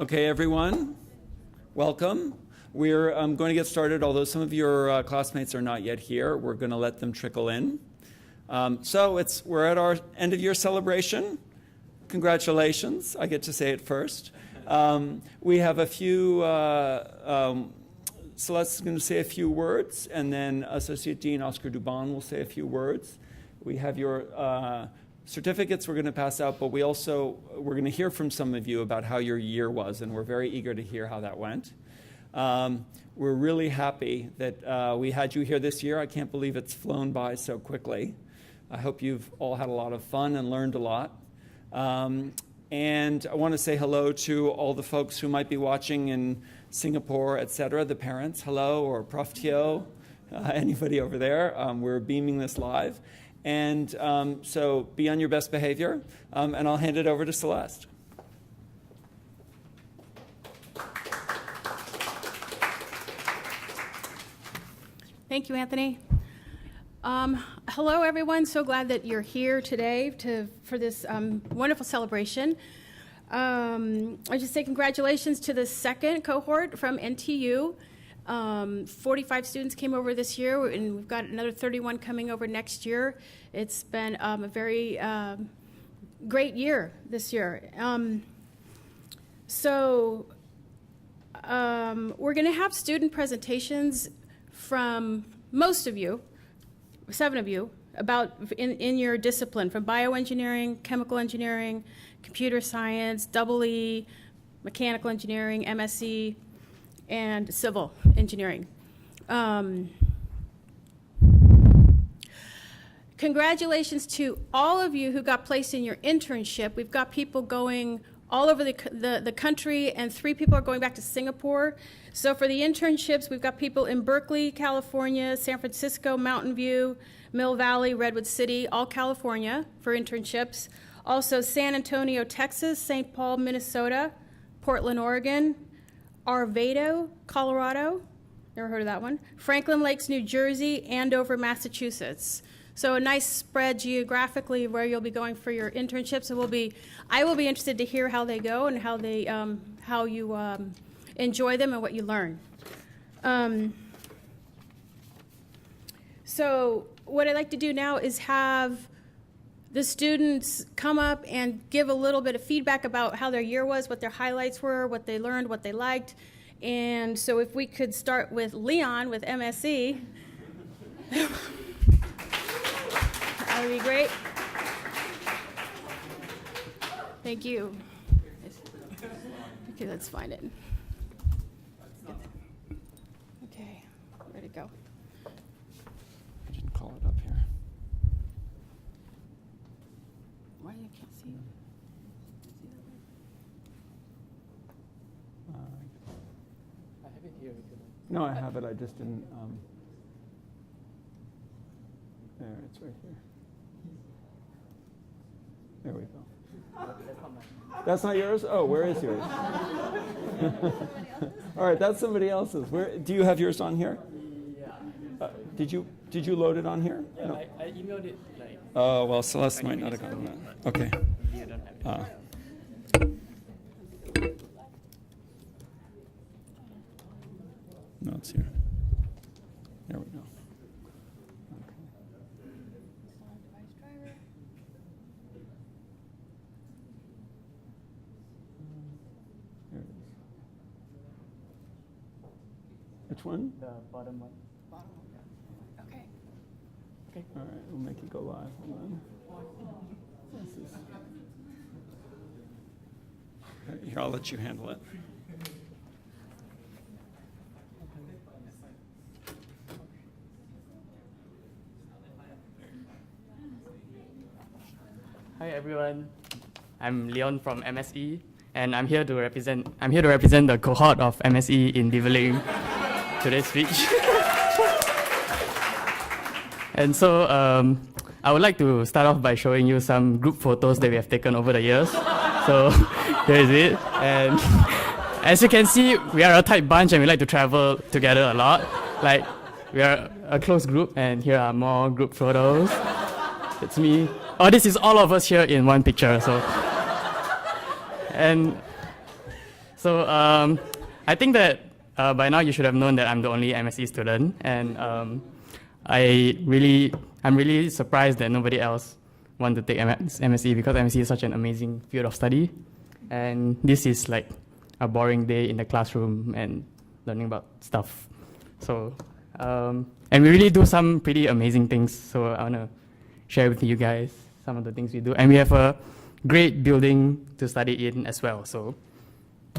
Okay, everyone, welcome. We're going to get started, although some of your classmates are not yet here. We're going to let them trickle in. We're at our end of year celebration. Congratulations, I get to say it first. We have a few, Celeste's going to say a few words, and then Associate Dean Oscar Dubon will say a few words. We have your certificates we're going to pass out, but we're going to hear from some of you about how your year was, and we're very eager to hear how that went. We're really happy that we had you here this year. I can't believe it's flown by so quickly. I hope you've all had a lot of fun and learned a lot. And I want to say hello to all the folks who might be watching in Singapore, etc., the parents, hello, or Prof. Tio, anybody over there. We're beaming this live. And so be on your best behavior, and I'll hand it over to Celeste. Thank you, Anthony. Hello, everyone. So glad that you're here today for this wonderful celebration. I just say congratulations to the second cohort from NTU. 45 students came over this year, and we've got another 31 coming over next year. It's been a very great year this year. We're going to have student presentations from most of you, 7 of you, about in your discipline, from bioengineering, chemical engineering, computer science, EE, mechanical engineering, MSc, and civil engineering. Congratulations to all of you who got placed in your internship. We've got people going all over the country, and 3 people are going back to Singapore. So for the internships, we've got people in Berkeley, California, San Francisco, Mountain View, Mill Valley, Redwood City, all California for internships. Also San Antonio, Texas, St. Paul, Minnesota, Portland, Oregon, Arvado, Colorado, never heard of that one, Franklin Lakes, New Jersey, Andover, Massachusetts. So a nice spread geographically where you'll be going for your internships. I will be interested to hear how they go and how you enjoy them and what you learn. So what I'd like to do now is have the students come up and give a little bit of feedback about how their year was, what their highlights were, what they learned, what they liked. And so if we could start with Leon with MSc. That would be great. Thank you. Okay, let's find it. Okay, where'd it go? I didn't call it up here. Why you can't see it? I have it here. No, I have it. I just didn't. There, it's right here. There we go. That's not yours? Oh, where is yours? All right, that's somebody else's. Do you have yours on here? Yeah. Did you load it on here? Yeah, No. I emailed it like. Oh, well, Celeste might not have gotten that. Okay. You don't have it. No, it's here. There we go. There it is. Which one? The bottom one. Okay. Okay. All right, we'll make it go live. Hold on. Here, I'll let you handle it. Hi everyone. I'm Leon from MSE, and I'm here to represent the cohort of MSE in delivering today's speech. And so I would like to start off by showing you some group photos that we have taken over the years. So here is it. And as you can see, we are a tight bunch and we like to travel together a lot. Like, we are a close group, and here are more group photos. It's me. Oh, this is all of us here in one picture. So, and So I think that by now you should have known that I'm the only MSE student, and I'm really surprised that nobody else want to take MSE, because MSE is such an amazing field of study, and this is like a boring day in the classroom and learning about stuff. So and we really do some pretty amazing things. So I want to share with you guys some of the things we do, and we have a great building to study in as well. So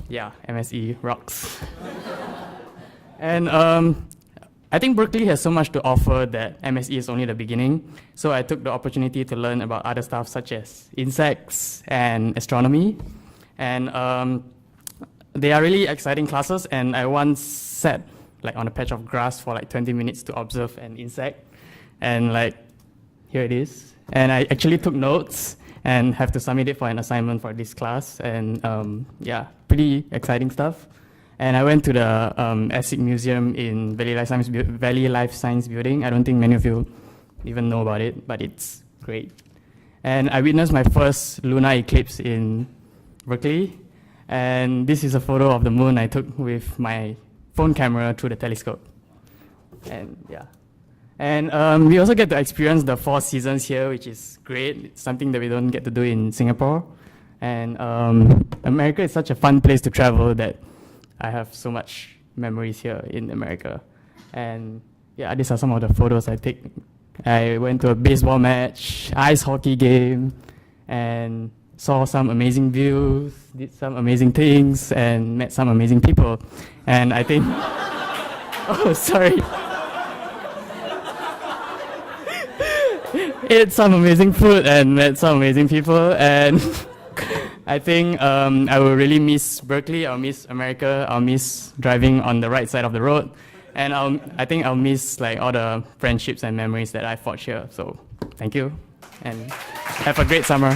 yeah, MSE rocks. And I think Berkeley has so much to offer that MSE is only the beginning. So I took the opportunity to learn about other stuff such as insects and astronomy. And they are really exciting classes. And I once sat like on a patch of grass for like 20 minutes to observe an insect. And like, here it is. And I actually took notes and have to submit it for an assignment for this class. And yeah, pretty exciting stuff. And I went to the ASIC Museum in Valley Life Science Building. I don't think many of you even know about it, but it's great. And I witnessed my first lunar eclipse in Berkeley. And this is a photo of the moon I took with my phone camera through the telescope. And yeah. And we also get to experience the 4 seasons here, which is great. It's something that we don't get to do in Singapore. And America is such a fun place to travel that I have so much memories here in America. And yeah, these are some of the photos I take. I went to a baseball match, ice hockey game, and saw some amazing views, did some amazing things, and met some amazing people. And I think, oh, sorry. Ate some amazing food and met some amazing people. And I think I will really miss Berkeley, I'll miss America, I'll miss driving on the right side of the road, and I think I'll miss like all the friendships and memories that I forged here. So thank you, and have a great summer.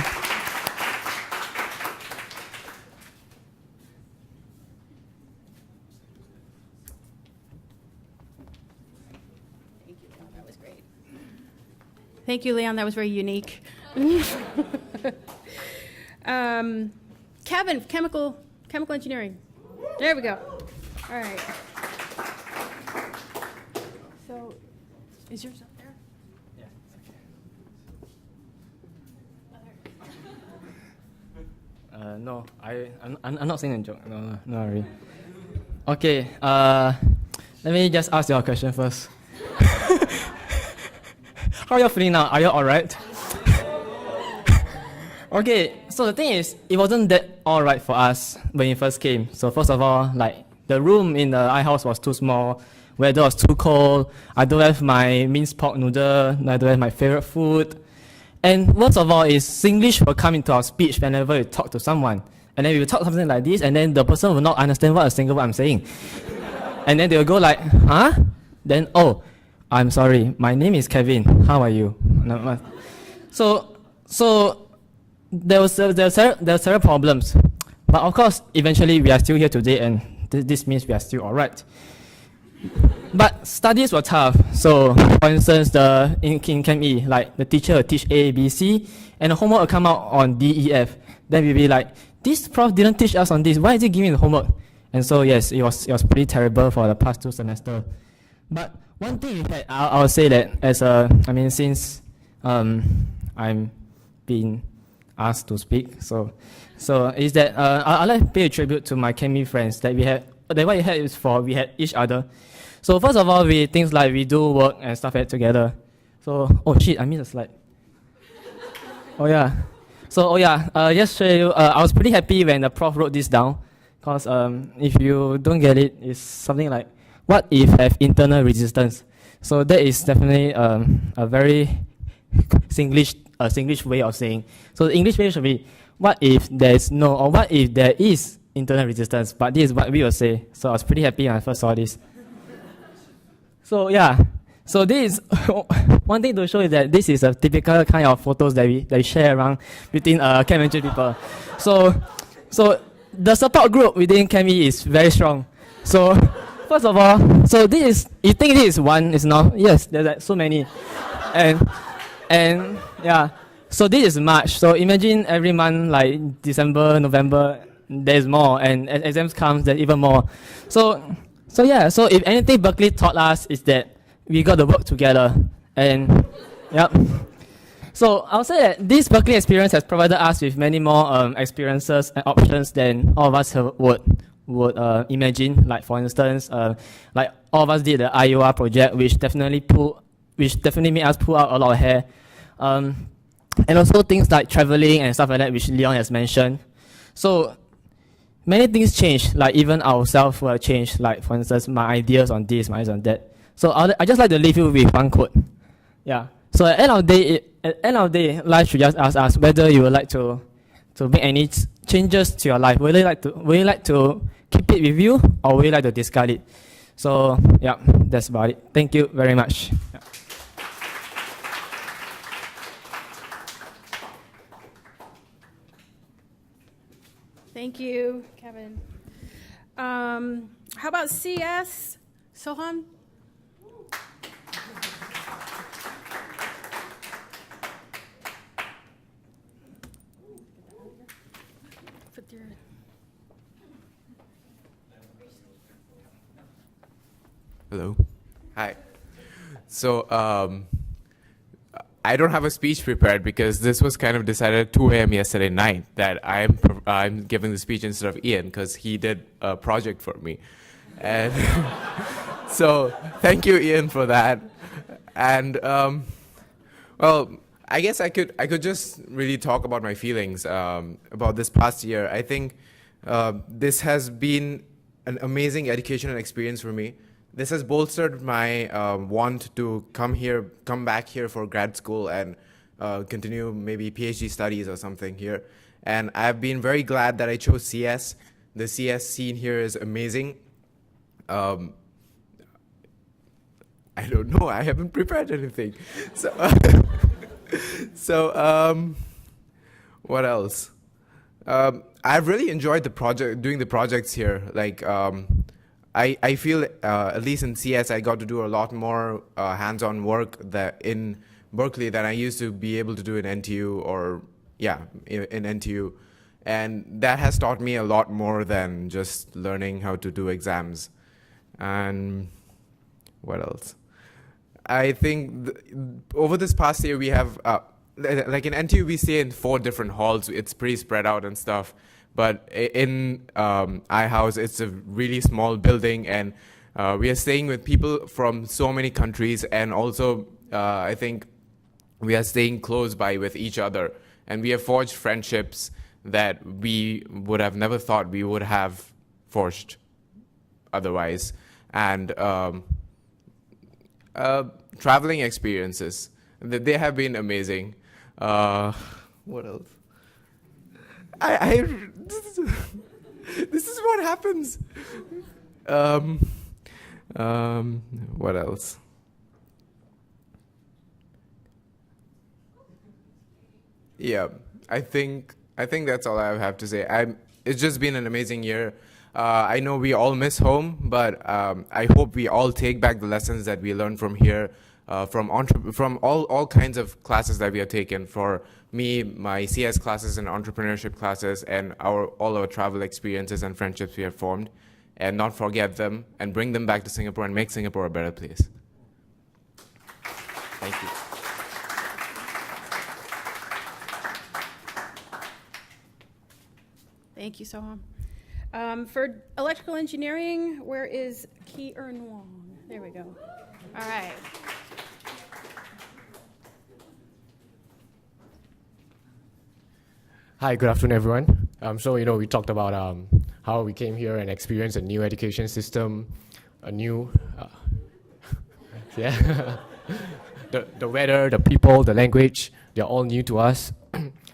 Thank you, Leon. That was very unique. Kevin, chemical engineering. There we go. All right. So, is yours up there? Yeah. No, I'm not saying a joke. No, not really. Okay. Let me just ask you a question first. How are you feeling now? Are you alright? Okay, so the thing is, it wasn't that alright for us when we first came. So first of all, like the room in the iHouse was too small, weather was too cold, I don't have my minced pork noodle, I don't have my favorite food. And worst of all is Singlish will come into our speech whenever we talk to someone. And then we will talk something like this, and then the person will not understand what a single word I'm saying. And then they will go like, huh? Then, oh, I'm sorry, my name is Kevin, how are you? So there were several problems. But of course, eventually we are still here today, and this means we are still alright. But studies were tough. So for instance, in Chem E, like the teacher will teach A, B, C, and the homework will come out on D, E, F. Then we'll be like, this prof didn't teach us on this, why is he giving the homework? And so yes, it was pretty terrible for the past 2 semesters. But one thing we had, I'll say that since I'm being asked to speak, so is that I'd like to pay a tribute to my chemistry friends that we had. That what we had is we had each other. So first of all, things like we do work and stuff like that together. So oh shit, I missed a slide. Oh yeah. So just show you. I was pretty happy when the prof wrote this down, because if you don't get it, it's something like, what if have internal resistance? So that is definitely a very Singlish way of saying. So the English way should be, what if there is no, or what if there is internal resistance? But this is what we will say. So I was pretty happy when I first saw this. So yeah, so this is one thing to show is that this is a typical kind of photos that we share around between chemistry people. So the support group within Chemi is very strong. So first of all, so this is, you think this is one, it's not? Yes, there's like so many. And yeah, so this is March. So imagine every month like December, November, there's more, and as exams come, there's even more. So yeah, so if anything Berkeley taught us is that we got to work together, and yep. So I'll say that this Berkeley experience has provided us with many more experiences and options than all of us would imagine. Like for instance, like all of us did the IOR project, which definitely made us pull out a lot of hair. And also things like traveling and stuff like that, which Leon has mentioned. So many things change, like even ourselves will change. Like for instance, my ideas on this, my ideas on that. So I just like to leave you with one quote. Yeah. So at the end of the day, life should just ask us whether you would like to make any changes to your life. Would you like to keep it with you, or would you like to discard it? So yeah, that's about it. Thank you very much. Yeah. Thank you, Kevin. How about CS? Soham? Hello. Hi. So I don't have a speech prepared because this was kind of decided at 2 a.m. yesterday night that I'm giving the speech instead of Ian because he did a project for me, and so thank you, Ian, for that. And well, I guess I could just really talk about my feelings about this past year. I think this has been an amazing educational experience for me. This has bolstered my want to come back here for grad school and continue maybe PhD studies or something here. And I've been very glad that I chose CS. The CS scene here is amazing. I don't know. I haven't prepared anything. So, what else? I've really enjoyed doing the projects here. Like, I feel, at least in CS, I got to do a lot more hands-on work in Berkeley than I used to be able to do in NTU in NTU. And that has taught me a lot more than just learning how to do exams. And what else? I think over this past year, we have, like in NTU, we stay in 4 different halls. It's pretty spread out and stuff. But in iHouse, it's a really small building, and we are staying with people from so many countries, and also I think we are staying close by with each other, and we have forged friendships that we would have never thought we would have forged otherwise. And traveling experiences, they have been amazing. What else? This is what happens. What else? Yeah, I think that's all I have to say. It's just been an amazing year. I know we all miss home, but I hope we all take back the lessons that we learned from here, from all kinds of classes that we have taken. For me, my CS classes and entrepreneurship classes, and all our travel experiences and friendships we have formed, and not forget them and bring them back to Singapore and make Singapore a better place. Thank you. Thank you, Soham. For electrical engineering, where is Ki Earn Wong? There we go. All right. Hi, good afternoon, everyone. So, we talked about how we came here and experienced a new education system, a new, the weather, the people, the language, they're all new to us.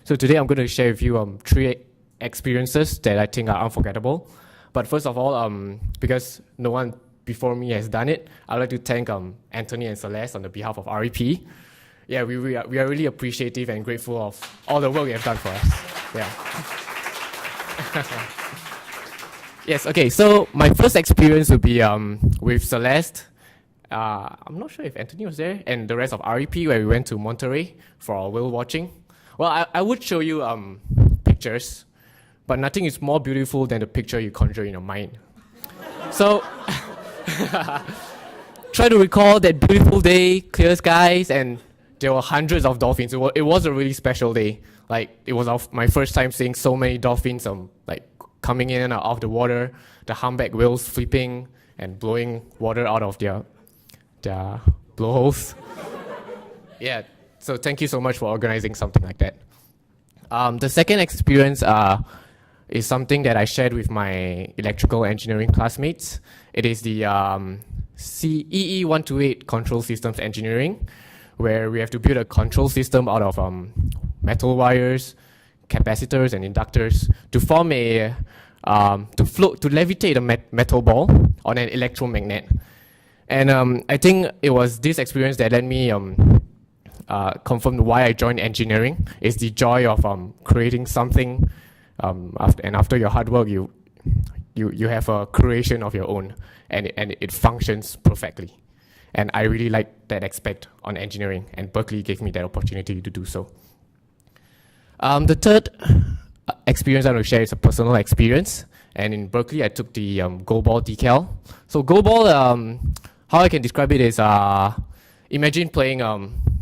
So today I'm going to share with you 3 experiences that I think are unforgettable. But first of all, because no one before me has done it, I'd like to thank Anthony and Celeste on the behalf of REP. Yeah, we are really appreciative and grateful of all the work you have done for us. Yeah. Yes, okay, so my first experience would be with Celeste. I'm not sure if Anthony was there, and the rest of REP, where we went to Monterey for our whale watching. Well, I would show you pictures, but nothing is more beautiful than the picture you conjure in your mind. So, try to recall that beautiful day, clear skies, and there were hundreds of dolphins. It was a really special day. Like, it was my first time seeing so many dolphins like coming in and out of the water, the humpback whales flipping and blowing water out of their blowholes. Yeah, so thank you so much for organizing something like that. The second experience is something that I shared with my electrical engineering classmates. It is the CEE128 Control Systems Engineering, where we have to build a control system out of metal wires, capacitors, and inductors to form to levitate a metal ball on an electromagnet. And I think it was this experience that let me confirm why I joined engineering. Is the joy of creating something, after your hard work, you have a creation of your own, and it functions perfectly. And I really like that aspect on engineering, and Berkeley gave me that opportunity to do so. The third experience I'm going to share is a personal experience. And in Berkeley, I took the goal ball decal. So goal ball, how I can describe it is, imagine playing,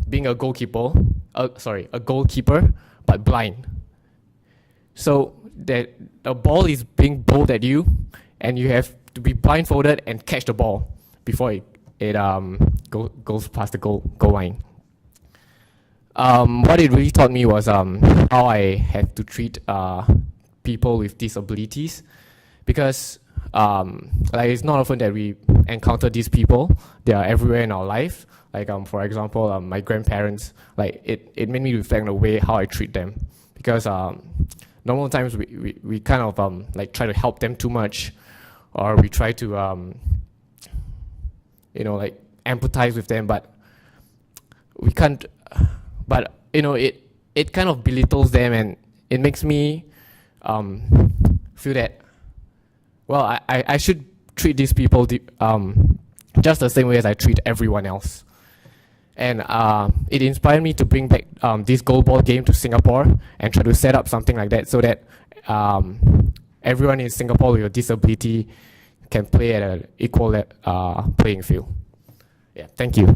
being a goalkeeper, but blind. So that a ball is being bowled at you, and you have to be blindfolded and catch the ball before it goes past the goal line. What it really taught me was how I had to treat people with disabilities, because like it's not often that we encounter these people. They are everywhere in our life. Like for example, my grandparents. Like it made me reflect on the way how I treat them, because normal times we kind of like try to help them too much, or we try to like empathize with them, but we can't. But it kind of belittles them, and it makes me feel that, well, I should treat these people just the same way as I treat everyone else. And it inspired me to bring back this goal ball game to Singapore and try to set up something like that, so that everyone in Singapore with a disability can play at an equal playing field. Yeah, thank you.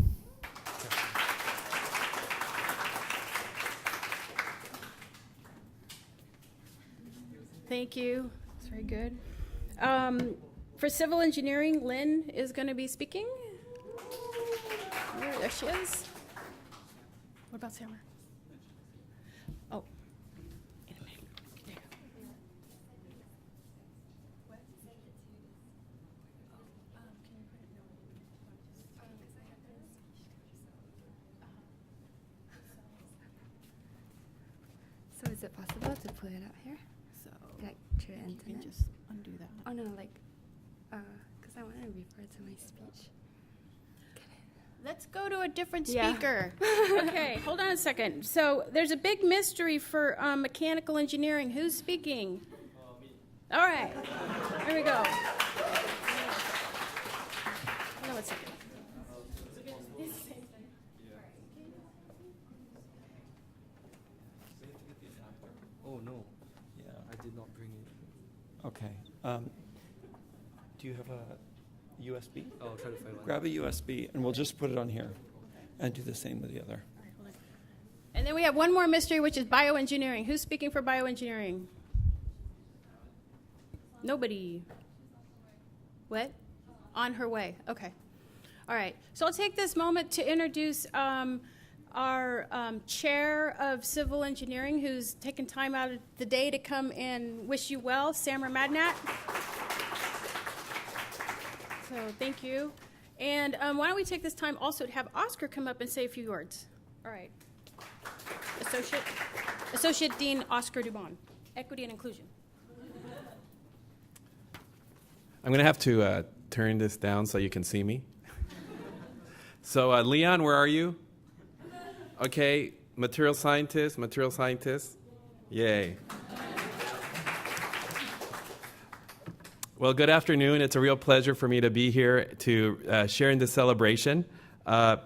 Thank you. That's very good. For civil engineering, Lynn is going to be speaking. There she is. What about Samar? Oh. In a minute. There you go. So is it possible to put it up here? So Like through you can internet? just undo that. Oh no, like, because I want to refer to my speech. Let's go to a different Yeah. speaker. Okay, hold on a second. So there's a big mystery for mechanical engineering. Who's speaking? All right, here we go. Hold on one second. Oh, no. Yeah, I did not bring it. Okay. Do you have a USB? I'll try to find one. Grab a USB, and we'll just put it on here. And do the same with the other. And then we have one more mystery, which is bioengineering. Who's speaking for bioengineering? Nobody. What? On her way. Okay. All right. So I'll take this moment to introduce our chair of civil engineering, who's taken time out of the day to come and wish you well, Samar Madnat. So thank you. And why don't we take this time also to have Oscar come up and say a few words. All right. Associate Dean Oscar Dubon, Equity and Inclusion. I'm going to have to turn this down so you can see me. So, Leon, where are you? Okay, material scientist. Yay. Well, good afternoon. It's a real pleasure for me to be here to share in this celebration. I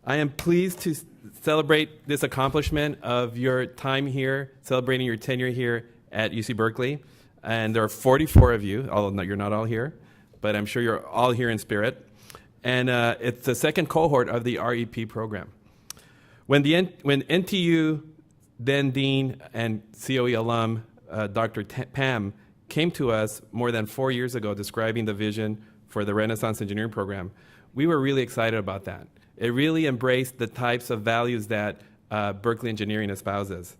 am pleased to celebrate this accomplishment of your time here, celebrating your tenure here at UC Berkeley. And there are 44 of you, although you're not all here, but I'm sure you're all here in spirit. And it's the second cohort of the REP program. When NTU then Dean and COE alum, Dr. Pam, came to us more than 4 years ago describing the vision for the Renaissance Engineering program, we were really excited about that. It really embraced the types of values that Berkeley Engineering espouses.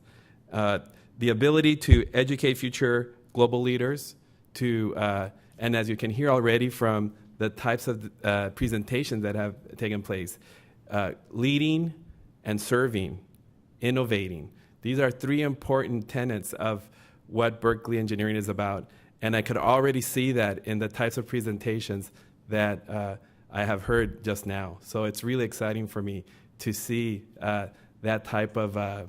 The ability to educate future global leaders, and as you can hear already from the types of presentations that have taken place, leading and serving, innovating. These are three important tenets of what Berkeley Engineering is about. And I could already see that in the types of presentations that I have heard just now. So it's really exciting for me to see that type of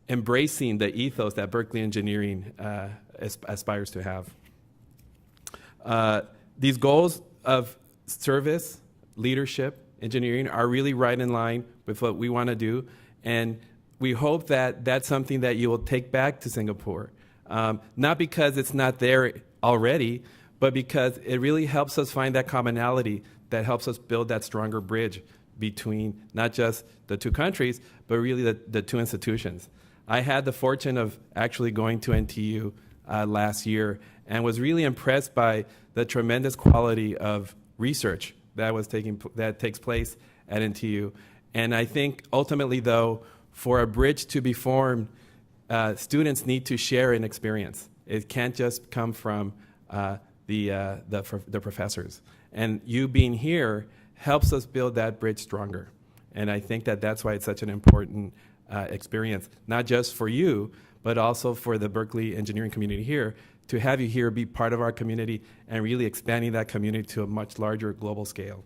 embracing the ethos that Berkeley Engineering aspires to have. These goals of service, leadership, engineering are really right in line with what we want to do. And we hope that that's something that you will take back to Singapore. Not because it's not there already, but because it really helps us find that commonality that helps us build that stronger bridge between not just the two countries, but really the two institutions. I had the fortune of actually going to NTU last year and was really impressed by the tremendous quality of research that takes place at NTU. And I think ultimately, though, for a bridge to be formed, students need to share an experience. It can't just come from the professors. And you being here helps us build that bridge stronger. And I think that that's why it's such an important experience, not just for you, but also for the Berkeley engineering community here, to have you here be part of our community and really expanding that community to a much larger global scale.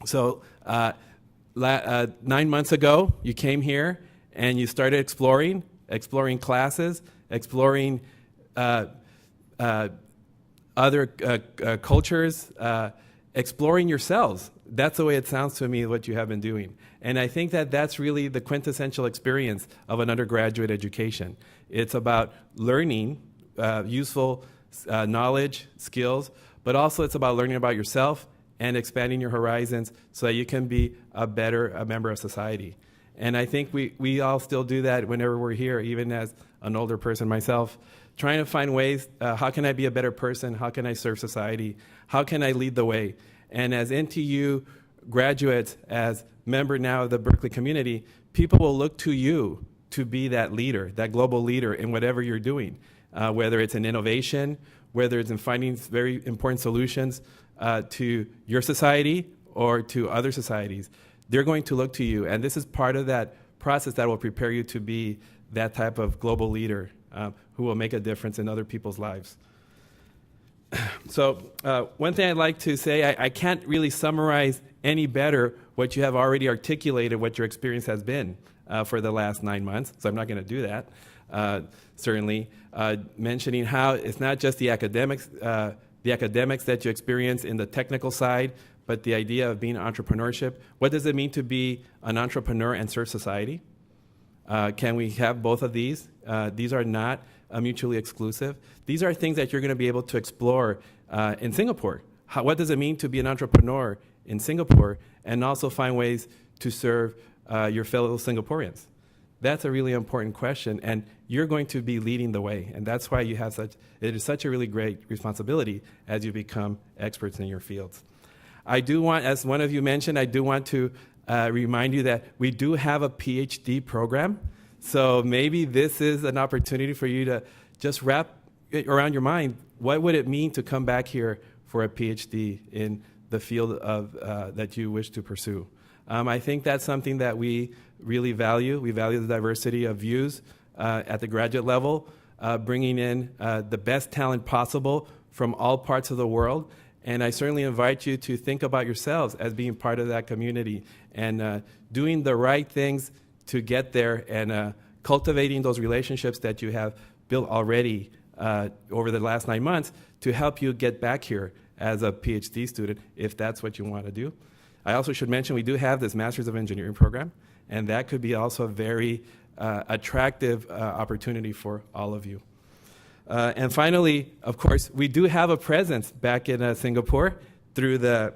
So 9 months ago, you came here and you started exploring classes, exploring other cultures, exploring yourselves. That's the way it sounds to me, what you have been doing. And I think that that's really the quintessential experience of an undergraduate education. It's about learning useful knowledge, skills, but also it's about learning about yourself and expanding your horizons so that you can be a member of society. And I think we all still do that whenever we're here, even as an older person myself, trying to find ways, how can I be a better person? How can I serve society? How can I lead the way? And as NTU graduates, as member now of the Berkeley community, people will look to you to be that leader, that global leader in whatever you're doing, whether it's in innovation, whether it's in finding very important solutions to your society or to other societies. They're going to look to you. And this is part of that process that will prepare you to be that type of global leader who will make a difference in other people's lives. So one thing I'd like to say, I can't really summarize any better what you have already articulated, what your experience has been for the last 9 months. So I'm not going to do that, certainly. Mentioning how it's not just the academics that you experience in the technical side, but the idea of being entrepreneurship. What does it mean to be an entrepreneur and serve society? Can we have both of these? These are not mutually exclusive. These are things that you're going to be able to explore in Singapore. What does it mean to be an entrepreneur in Singapore and also find ways to serve your fellow Singaporeans? That's a really important question, and you're going to be leading the way, and that's why it is such a really great responsibility as you become experts in your fields. I do want, as one of you mentioned, I do want to remind you that we do have a PhD program. So maybe this is an opportunity for you to just wrap it around your mind. What would it mean to come back here for a PhD in the field of that you wish to pursue? I think that's something that we really value. We value the diversity of views at the graduate level, bringing in the best talent possible from all parts of the world. And I certainly invite you to think about yourselves as being part of that community and doing the right things to get there and cultivating those relationships that you have built already over the last 9 months to help you get back here as a PhD student, if that's what you want to do. I also should mention we do have this Masters of Engineering program, and that could be also a very attractive opportunity for all of you. And finally, of course, we do have a presence back in Singapore through the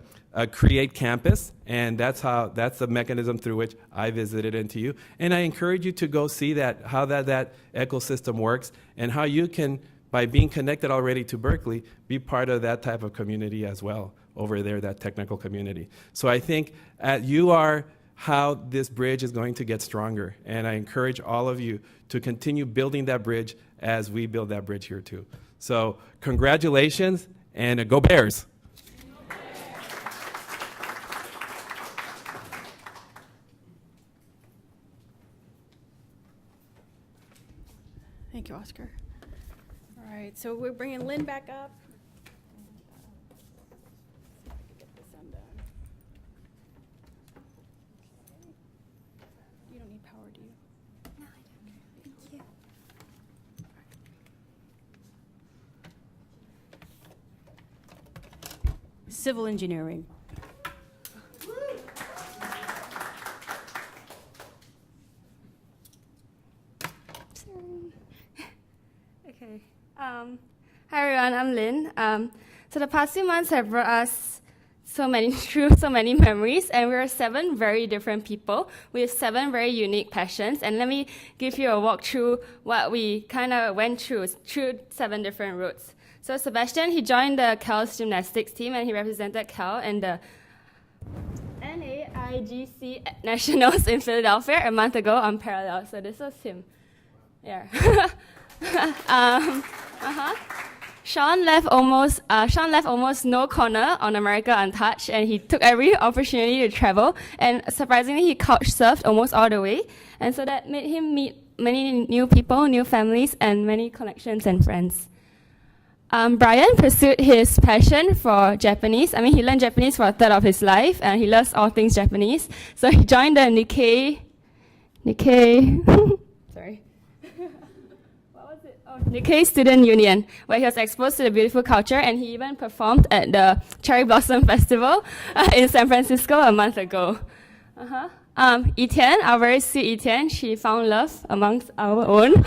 Create Campus, and that's the mechanism through which I visited NTU. And I encourage you to go see how that ecosystem works, and how you can, by being connected already to Berkeley, be part of that type of community as well over there, that technical community. So I think you are how this bridge is going to get stronger, and I encourage all of you to continue building that bridge as we build that bridge here too. So congratulations, and go Bears! Thank you, Oscar. All right, so we're bringing Lynn back up. See if I can get this undone. Okay. You don't need power, do you? No, I don't. Thank you. Civil engineering. Okay. Hi everyone, I'm Lynn. So the past few months have brought us through so many memories, and we're 7 very different people with 7 very unique passions. And let me give you a walk through what we kind of went through 7 different routes. So Sebastian, he joined the CAL's gymnastics team, and he represented CAL in the NAIGC Nationals in Philadelphia a month ago on parallel. So this was him. Yeah. Sean left almost no corner on America untouched, and he took every opportunity to travel. And surprisingly, he couch surfed almost all the way, and so that made him meet many new people, new families, and many connections and friends. Brian pursued his passion for Japanese. I mean, he learned Japanese for a third of his life, and he loves all things Japanese. So he joined the Nikkei. Sorry. Nikkei Student Union, where he was exposed to the beautiful culture, and he even performed at the Cherry Blossom Festival in San Francisco a month ago. Etienne, our very sweet Etienne, she found love amongst our own.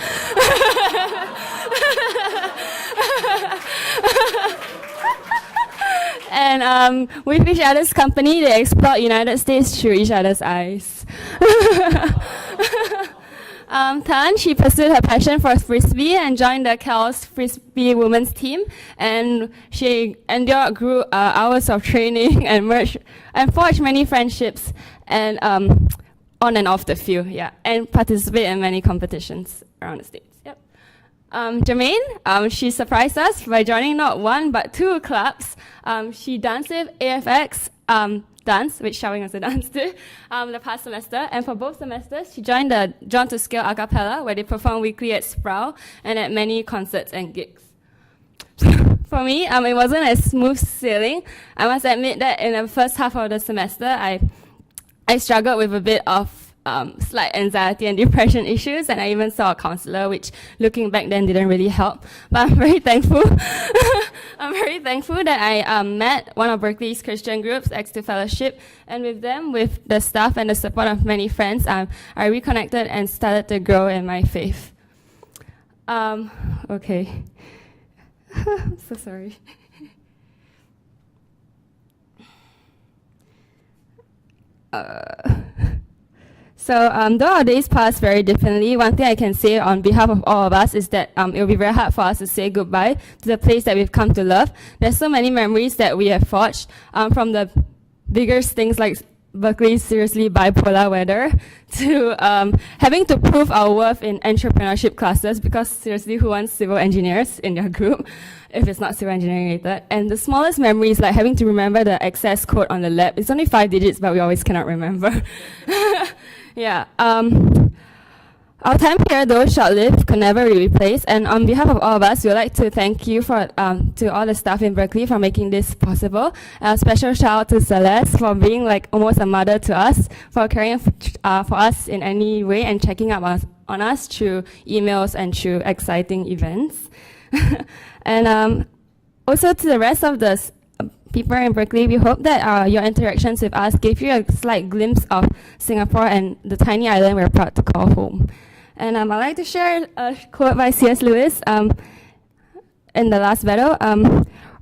And with each other's company, they explored United States through each other's eyes. Tan, she pursued her passion for Frisbee and joined the CAL's Frisbee women's team, and she endured hours of training and forged many friendships and on and off the field, and participated in many competitions around the States. Jermaine, she surprised us by joining not 1 but 2 clubs. She danced with AFX dance, which Xiaowing also danced to, the past semester. And for both semesters, she joined the John to Scale a cappella, where they perform weekly at Sproul and at many concerts and gigs. For me, it wasn't a smooth sailing. I must admit that in the first half of the semester, I struggled with a bit of slight anxiety and depression issues, and I even saw a counselor, which looking back then didn't really help. But I'm very thankful. I'm very thankful that I met one of Berkeley's Christian groups, X2 Fellowship, and with them, with the staff and the support of many friends, I reconnected and started to grow in my faith. Okay. I'm so sorry. So though our days pass very differently, one thing I can say on behalf of all of us is that it will be very hard for us to say goodbye to the place that we've come to love. There's so many memories that we have forged, from the bigger things like Berkeley's seriously bipolar weather to having to prove our worth in entrepreneurship classes, because seriously, who wants civil engineers in their group if it's not civil engineering related? And the smallest memories, like having to remember the access code on the lab. It's only 5 digits, but we always cannot remember. Our time here, though short-lived, could never be replaced. And on behalf of all of us, we would like to thank you to all the staff in Berkeley for making this possible. A special shout out to Celeste for being like almost a mother to us, for caring for us in any way and checking up on us through emails and through exciting events. And also to the rest of the people in Berkeley, we hope that your interactions with us gave you a slight glimpse of Singapore and the tiny island we're proud to call home. And I'd like to share a quote by C.S. Lewis in the last battle.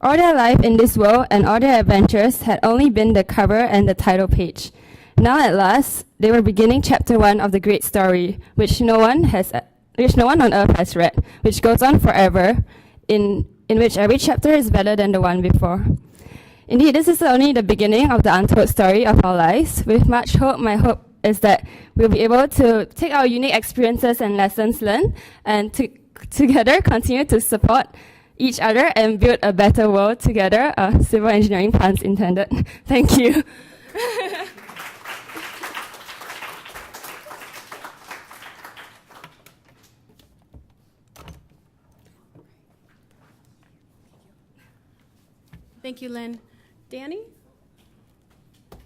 All their life in this world and all their adventures had only been the cover and the title page. Now at last, they were beginning chapter 1 of the great story, which no one on earth has read, which goes on forever, in which every chapter is better than the one before. Indeed, this is only the beginning of the untold story of our lives. With much hope, my hope is that we'll be able to take our unique experiences and lessons learned and together continue to support each other and build a better world together. Civil engineering puns intended. Thank you. Thank you, Lynn. Danny? I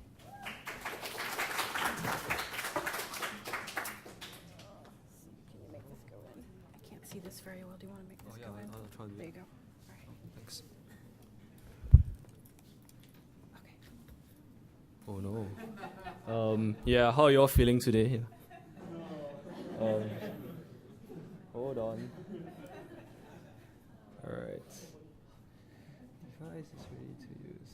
can't see this very well. Do you want to make this go in? I'll try to do There it. you go. All right. Thanks. Okay. Oh no. Yeah, how are you all feeling today? Hold on. All right. Device is ready to use.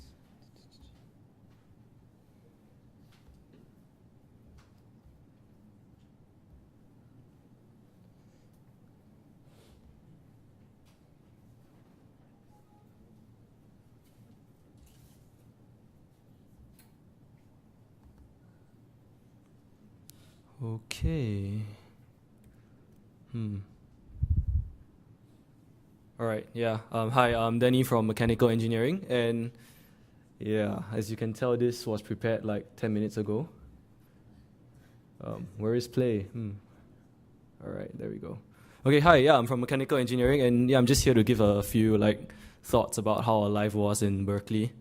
Okay. All right. Yeah. Hi. I'm Danny from Mechanical Engineering, and yeah, as you can tell, this was prepared like 10 minutes ago. Where is play? All right. There we go. Okay. Hi. Yeah. I'm from Mechanical Engineering, and yeah, I'm just here to give a few like thoughts about how our life was in Berkeley.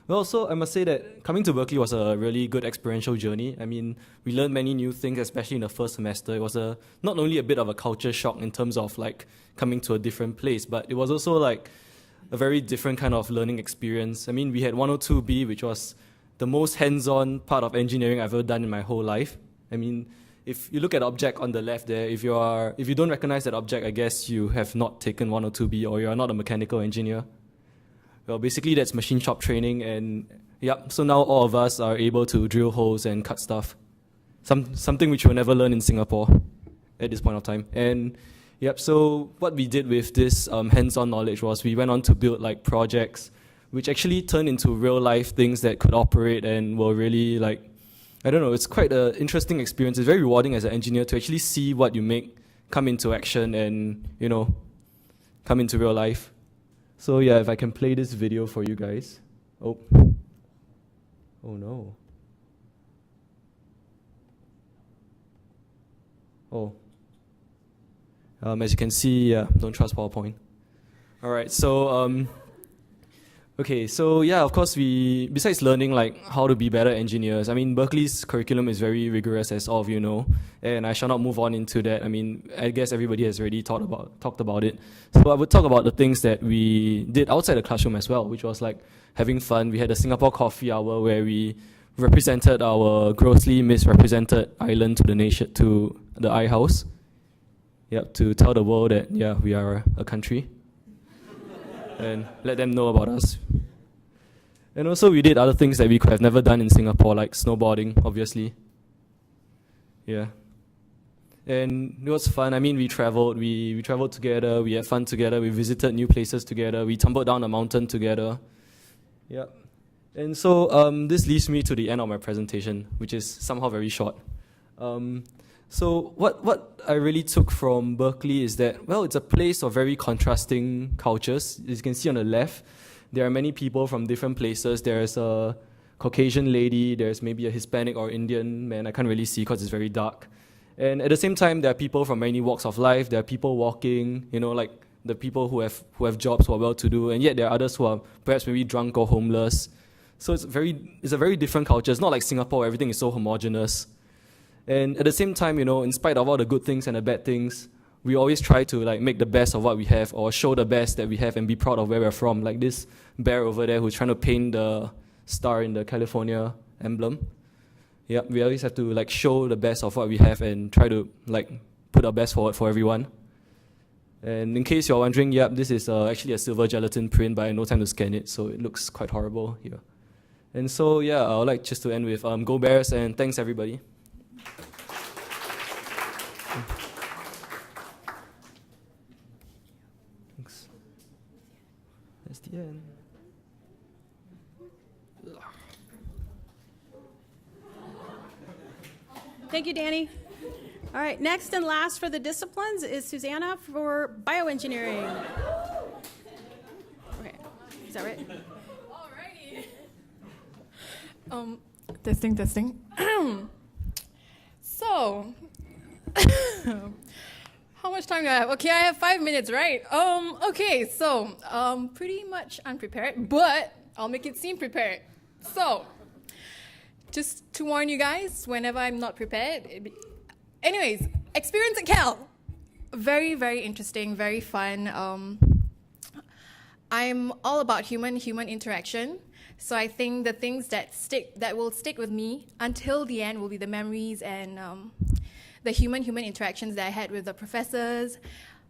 Well, so I must say that coming to Berkeley was a really good experiential journey. I mean, we learned many new things, especially in the first semester. It was not only a bit of a culture shock in terms of like coming to a different place, but it was also like a very different kind of learning experience. I mean, we had 102B, which was the most hands-on part of engineering I've ever done in my whole life. I mean, if you look at the object on the left there, if you don't recognize that object, I guess you have not taken 102B or you are not a mechanical engineer. Well, basically that's machine shop training, and yep, so now all of us are able to drill holes and cut stuff. Something which you'll never learn in Singapore at this point of time. And yep, so what we did with this hands-on knowledge was we went on to build like projects which actually turned into real life things that could operate and were really like, I don't know, it's quite an interesting experience. It's very rewarding as an engineer to actually see what you make come into action and, you know, come into real life. So yeah, if I can play this video for you guys. Oh no. Oh. As you can see, yeah, don't trust PowerPoint. All right, so okay, so yeah, of course besides learning like how to be better engineers, I mean, Berkeley's curriculum is very rigorous, as all of you know, and I shall not move on into that. I mean, I guess everybody has already talked about it. So I would talk about the things that we did outside the classroom as well, which was like having fun. We had a Singapore Coffee Hour where we represented our grossly misrepresented island to the nation, to the I House. Yep, to tell the world that yeah, we are a country. And let them know about us. And also we did other things that we could have never done in Singapore, like snowboarding, obviously. Yeah. And it was fun. I mean, we traveled together, we had fun together, we visited new places together, we tumbled down a mountain together. Yeah. And so this leads me to the end of my presentation, which is somehow very short. So what I really took from Berkeley is that, well, it's a place of very contrasting cultures. As you can see on the left, there are many people from different places. There's a Caucasian lady, there's maybe a Hispanic or Indian man. I can't really see because it's very dark. And at the same time, there are people from many walks of life. There are people walking, you know, like the people who have jobs, who are well-to-do, and yet there are others who are perhaps maybe drunk or homeless. So it's a very different culture. It's not like Singapore where everything is so homogenous. And at the same time, you know, in spite of all the good things and the bad things, we always try to like make the best of what we have or show the best that we have and be proud of where we're from. Like this bear over there who's trying to paint the star in the California emblem. Yeah, we always have to like show the best of what we have and try to like put our best forward for everyone. And in case you're wondering, yep, this is actually a silver gelatin print, but I had no time to scan it, so it looks quite horrible here. And so, yeah, I would like just to end with Go Bears, and thanks, everybody. Thanks. That's the end. Thank you, Danny. All right, next and last for the disciplines is Susanna for bioengineering. Okay, is that right? Alrighty. Testing. So, how much time do I have? Okay, I have 5 minutes, right? Okay, so, pretty much unprepared, but I'll make it seem prepared. So, just to warn you guys, whenever I'm not prepared. Anyways, experience at Cal. Very, very interesting, very fun. I'm all about human interaction. So I think the things that will stick with me until the end will be the memories and the human interactions that I had with the professors.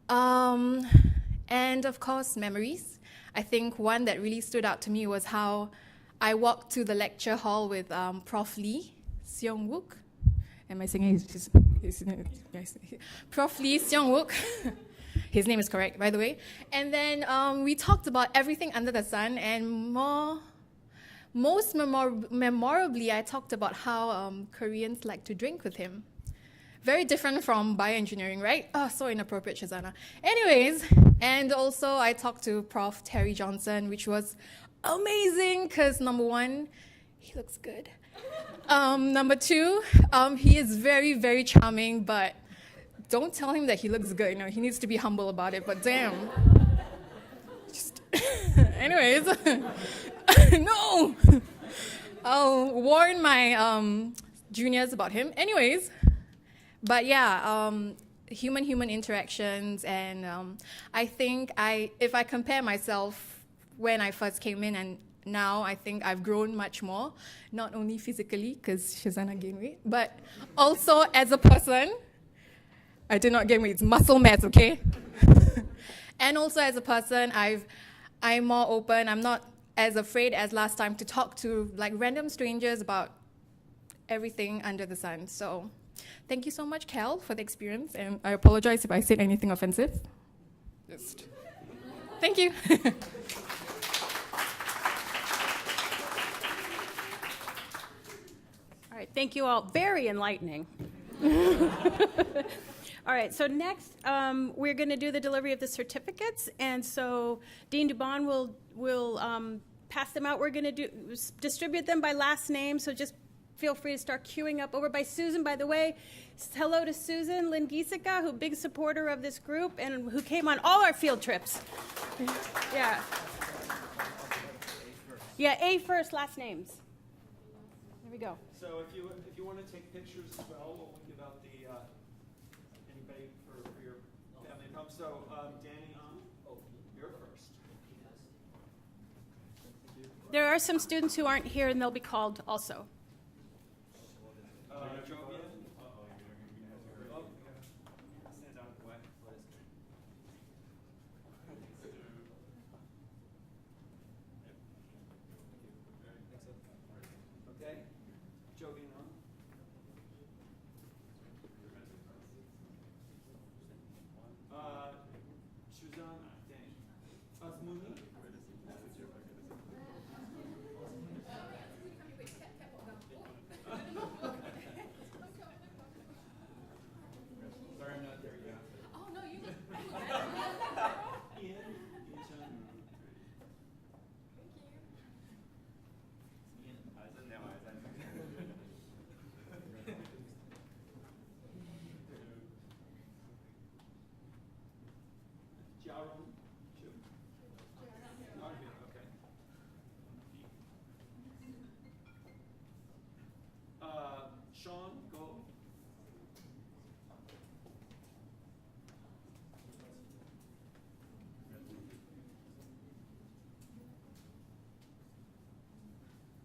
And of course, memories. I think one that really stood out to me was how I walked to the lecture hall with Prof. Lee Seong-wook. Am I saying his Prof. Lee Seong-wook. His name is correct, by the way. And then we talked about everything under the sun, and most memorably, I talked about how Koreans like to drink with him. Very different from bioengineering, right? Oh, so inappropriate, Shazana. Anyways, and also I talked to Prof. Terry Johnson, which was amazing, because number one, he looks good. Number two, he is very, very charming, but don't tell him that he looks good. You know, he needs to be humble about it, but damn. Just anyways, no! I'll warn my juniors about him. Anyways, but yeah, human interactions, and I think if I compare myself when I first came in and now, I think I've grown much more, not only physically, because Shazana gained weight, but also as a person. I did not gain weight, it's muscle mass, okay? And also as a person, I'm more open. I'm not as afraid as last time to talk to like random strangers about everything under the sun. So thank you so much, Cal, for the experience, and I apologize if I said anything offensive. Just thank you. All right, thank you all. Very enlightening. All right, so next we're going to do the delivery of the certificates, and so Dean Dubon will pass them out. We're going to distribute them by last name, so just feel free to start queuing up over by Susan. By the way, hello to Susan Lingisica, who's a big supporter of this group and who came on all our field trips. Yeah. Yeah, A first, last names. There we go. So if you want to take pictures as well, we'll give out the anybody for your family to come. So Danny, you're first. There are some students who aren't here, and they'll be called also. Sean, go.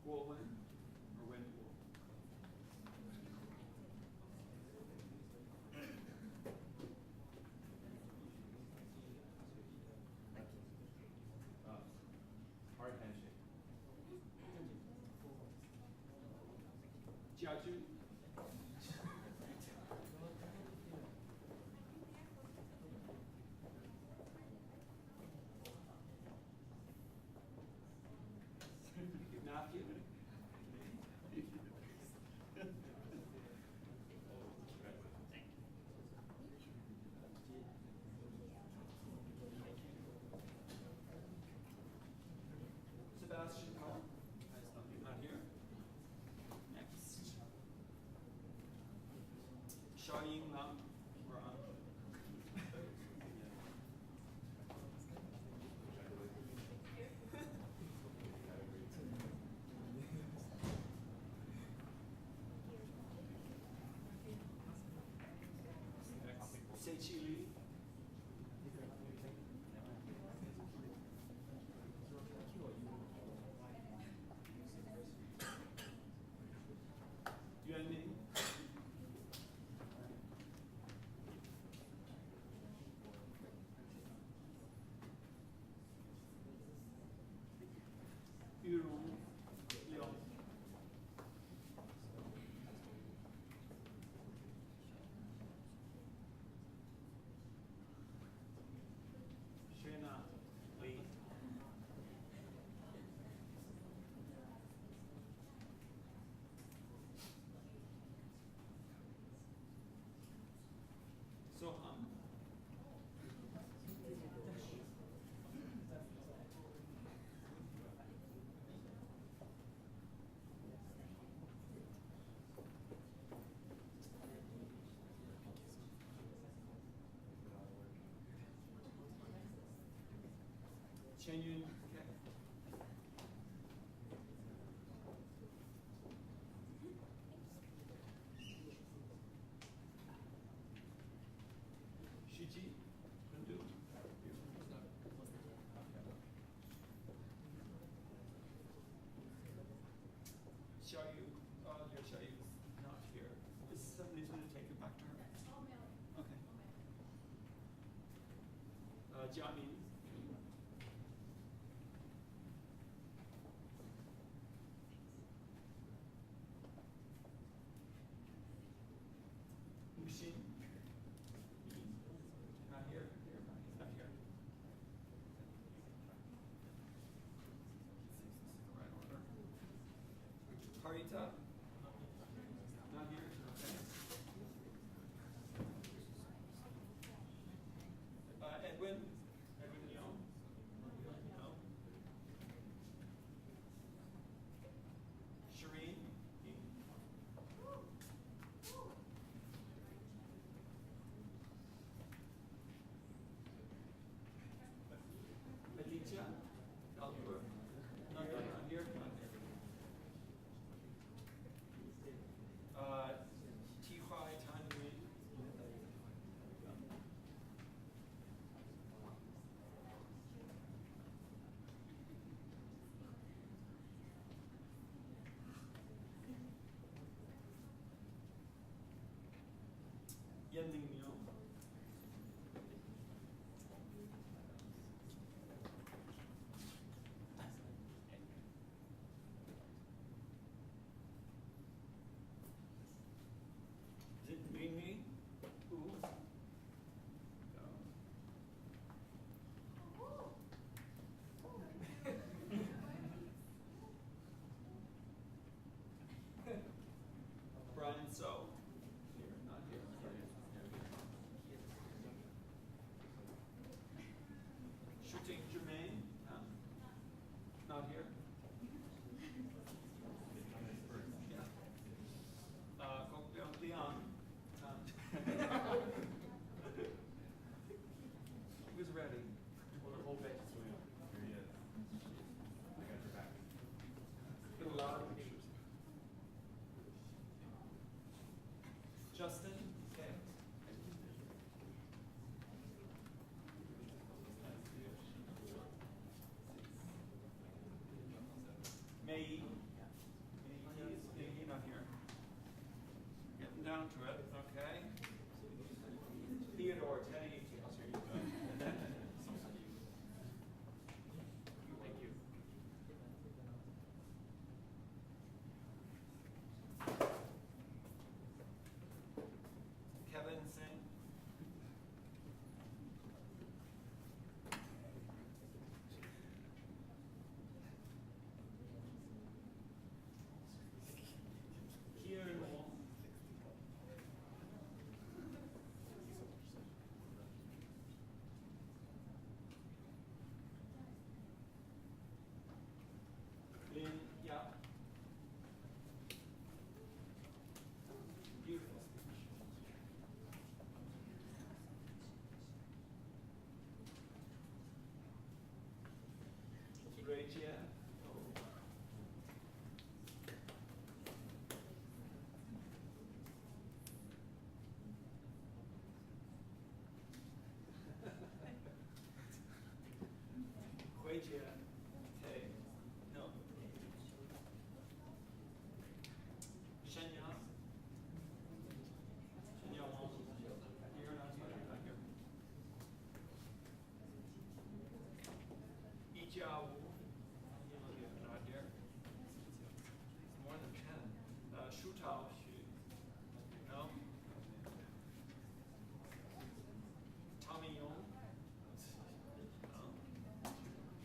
Guolin, or Wen Guol. Jiaju. Matthew. Sebastian Cohen. Not here. Next. Xiaoying Lam. We're on. Seichi Lee. Yuan Ming. Yurong Liang. Shena Lee. Soham. Chen Yun. Shiji. Kundu. Xiaoyu. Your Xiaoyu is not here. Is somebody going to take it back to her? Okay. Jiamin. Mushin. Not here. He's not here. Right order. Harita. Not here. Okay. Edwin. Edwin Young. No. Shireen. Aditya. Albert. Not here. Not here. Tihuai Tan Nguyen. Yan Ling Miao. Is it me? Who? Brian So. Here, not here. Shooting Jermaine. Not here. Yeah. Leon. Who's ready? Well, the whole bench is going up. Here he is. I got your back. Get a lot of pictures. Justin. Okay. May. May not here. Getting down to it. Okay. Theodore, 1080. Here you go. Thank you.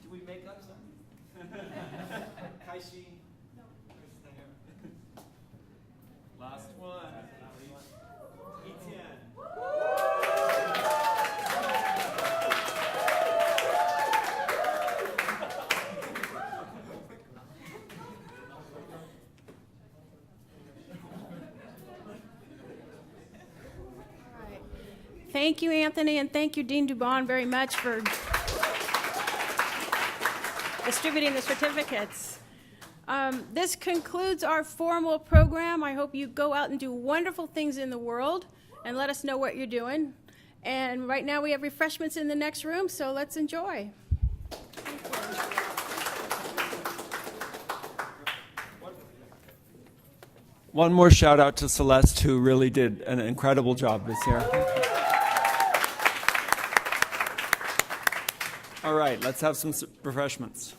Do we make up something? Kaishi? Last one. Etienne. Thank you, Anthony, and thank you, Dean Dubon, very much for distributing the certificates. This concludes our formal program. I hope you go out and do wonderful things in the world and let us know what you're doing. And right now we have refreshments in the next room, so let's enjoy. One more shout out to Celeste, who really did an incredible job this year. All right, let's have some refreshments.